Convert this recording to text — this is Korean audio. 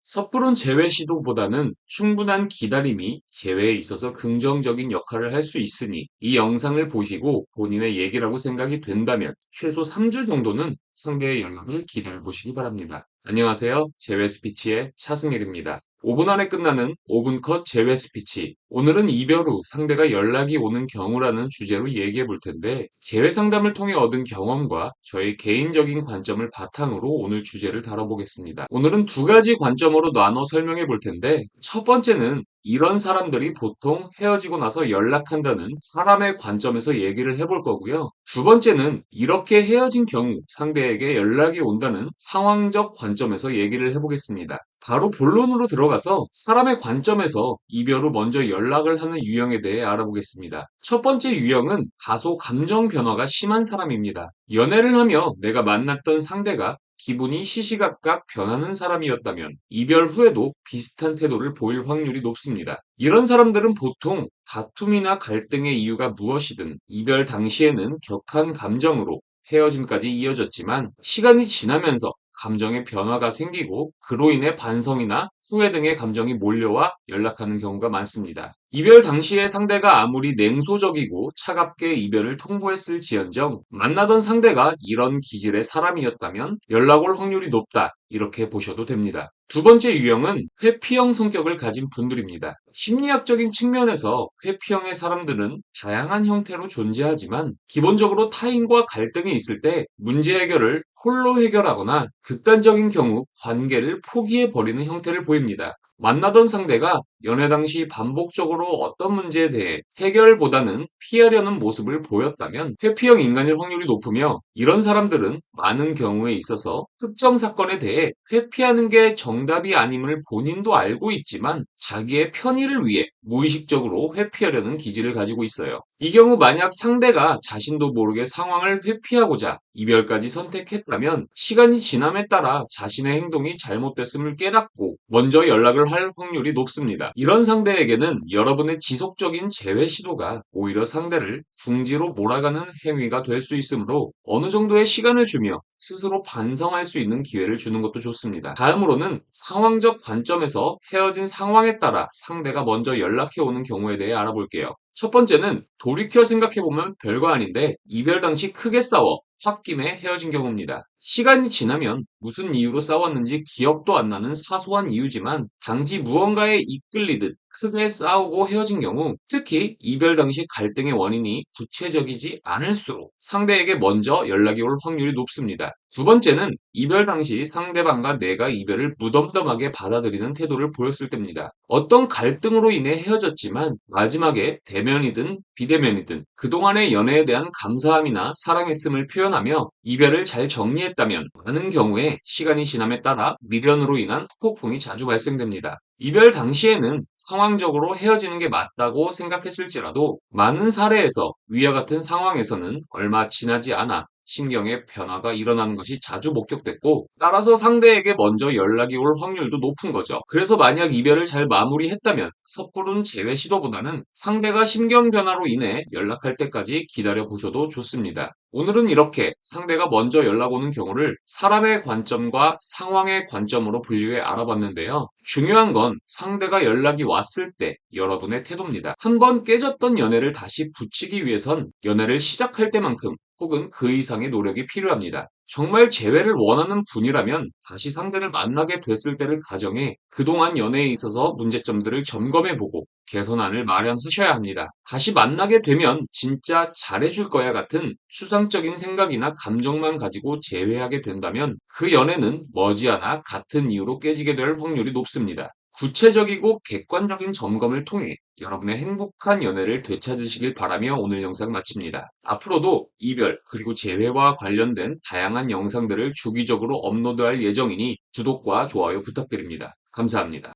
섣부른 재회 시도보다는 충분한 기다림이 재회에 있어서 긍정적인 역할을 할 수 있으니 이 영상을 보시고 본인의 얘기라고 생각이 된다면 최소 3주 정도는 상대의 연락을 기다려 보시기 바랍니다. 안녕하세요. 재회 스피치의 차승일입니다. 5분 안에 끝나는 5분 컷 재회 스피치. 오늘은 이별 후 상대가 연락이 오는 경우라는 주제로 얘기해 볼 텐데, 재회 상담을 통해 얻은 경험과 저의 개인적인 관점을 바탕으로 오늘 주제를 다뤄보겠습니다. 오늘은 두 가지 관점으로 나눠 설명해 볼 텐데, 첫 번째는 이런 사람들이 보통 헤어지고 나서 연락한다는 사람의 관점에서 얘기를 해볼 거고요. 두 번째는 이렇게 헤어진 경우 상대에게 연락이 온다는 상황적 관점에서 얘기를 해보겠습니다. 바로 본론으로 들어가서 사람의 관점에서 이별 후 먼저 연락을 하는 유형에 대해 알아보겠습니다. 첫 번째 유형은 다소 감정 변화가 심한 사람입니다. 연애를 하며 내가 만났던 상대가 기분이 시시각각 변하는 사람이었다면 이별 후에도 비슷한 태도를 보일 확률이 높습니다. 이런 사람들은 보통 다툼이나 갈등의 이유가 무엇이든 이별 당시에는 격한 감정으로 헤어짐까지 이어졌지만 시간이 지나면서 감정의 변화가 생기고 그로 인해 반성이나 후회 등의 감정이 몰려와 연락하는 경우가 많습니다. 이별 당시에 상대가 아무리 냉소적이고 차갑게 이별을 통보했을지언정 만나던 상대가 이런 기질의 사람이었다면 연락 올 확률이 높다. 이렇게 보셔도 됩니다. 두 번째 유형은 회피형 성격을 가진 분들입니다. 심리학적인 측면에서 회피형의 사람들은 다양한 형태로 존재하지만 기본적으로 타인과 갈등이 있을 때 문제 해결을 홀로 해결하거나 극단적인 경우 관계를 포기해버리는 형태를 보입니다. 만나던 상대가 연애 당시 반복적으로 어떤 문제에 대해 해결보다는 피하려는 모습을 보였다면 회피형 인간일 확률이 높으며 이런 사람들은 많은 경우에 있어서 특정 사건에 대해 회피하는 게 정답이 아님을 본인도 알고 있지만 자기의 편의를 위해 무의식적으로 회피하려는 기질을 가지고 있어요. 이 경우 만약 상대가 자신도 모르게 상황을 회피하고자 이별까지 선택했다면 시간이 지남에 따라 자신의 행동이 잘못됐음을 깨닫고 먼저 연락을 할 확률이 높습니다. 이런 상대에게는 여러분의 지속적인 재회 시도가 오히려 상대를 궁지로 몰아가는 행위가 될 수 있으므로 어느 정도의 시간을 주며 스스로 반성할 수 있는 기회를 주는 것도 좋습니다. 다음으로는 상황적 관점에서 헤어진 상황에 따라 상대가 먼저 연락해 오는 경우에 대해 알아볼게요. 첫 번째는 돌이켜 생각해보면 별거 아닌데 이별 당시 크게 싸워 홧김에 헤어진 경우입니다. 시간이 지나면 무슨 이유로 싸웠는지 기억도 안 나는 사소한 이유지만 당시 무언가에 이끌리듯 크게 싸우고 헤어진 경우 특히 이별 당시 갈등의 원인이 구체적이지 않을수록 상대에게 먼저 연락이 올 확률이 높습니다. 두 번째는 이별 당시 상대방과 내가 이별을 무덤덤하게 받아들이는 태도를 보였을 때입니다. 어떤 갈등으로 인해 헤어졌지만 마지막에 대면이든 비대면이든 그동안의 연애에 대한 감사함이나 사랑했음을 표현하며 이별을 잘 정리했다면 많은 경우에 시간이 지남에 따라 미련으로 인한 후폭풍이 자주 발생됩니다. 이별 당시에는 상황적으로 헤어지는 게 맞다고 생각했을지라도 많은 사례에서 위와 같은 상황에서는 얼마 지나지 않아 심경의 변화가 일어나는 것이 자주 목격됐고 따라서 상대에게 먼저 연락이 올 확률도 높은 거죠. 그래서 만약 이별을 잘 마무리했다면 섣부른 재회 시도보다는 상대가 심경 변화로 인해 연락할 때까지 기다려 보셔도 좋습니다. 오늘은 이렇게 상대가 먼저 연락 오는 경우를 사람의 관점과 상황의 관점으로 분류해 알아봤는데요. 중요한 건 상대가 연락이 왔을 때 여러분의 태도입니다. 한번 깨졌던 연애를 다시 붙이기 위해선 연애를 시작할 때만큼 혹은 그 이상의 노력이 필요합니다. 정말 재회를 원하는 분이라면 다시 상대를 만나게 됐을 때를 가정해 그동안 연애에 있어서 문제점들을 점검해보고 개선안을 마련하셔야 합니다. 다시 만나게 되면 진짜 잘해줄 거야 같은 추상적인 생각이나 감정만 가지고 재회하게 된다면 그 연애는 머지않아 같은 이유로 깨지게 될 확률이 높습니다. 구체적이고 객관적인 점검을 통해 여러분의 행복한 연애를 되찾으시길 바라며 오늘 영상 마칩니다. 앞으로도 이별 그리고 재회와 관련된 다양한 영상들을 주기적으로 업로드할 예정이니 구독과 좋아요 부탁드립니다. 감사합니다.